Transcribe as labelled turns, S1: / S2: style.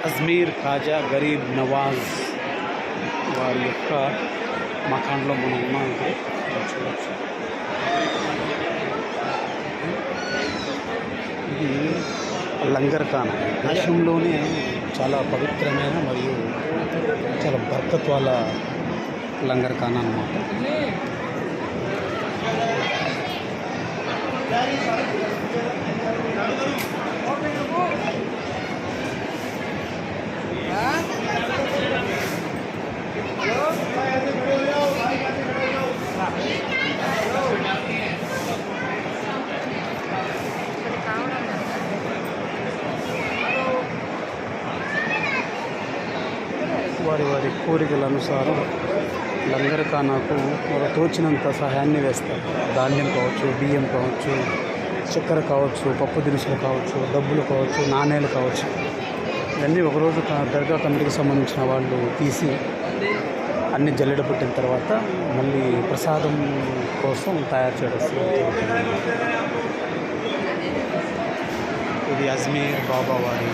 S1: అజ్మీర్ ఖాజా గరీబ్ నవాజ్ వారి యొక్క మకాన్లో మనం ఉన్నాం. ఇప్పుడు చూడవచ్చు. ఇది లంగర్ ఖానా దేశంలోనే చాలా పవిత్రమైన మరియు చాలా బర్కత్ వాళ్ళ లంగర్ ఖానా అన్నమాట. వారి వారి కోరికల అనుసారం లంగర్ ఖానాకు వాళ్ళకు తోచినంత సహాయాన్ని వేస్తారు. ధాన్యం కావచ్చు, బియ్యం కావచ్చు, చక్కెర కావచ్చు, పప్పు దినుసులు కావచ్చు, డబ్బులు కావచ్చు, నాణేలు కావచ్చు. ఇవన్నీ ఒకరోజు దర్గా కమిటీకి సంబంధించిన వాళ్ళు తీసి అన్ని జల్లెడ పెట్టిన తర్వాత మళ్ళీ ప్రసాదం కోసం తయారు చేయడం. ఇది అజ్మీర్ బాబా వారి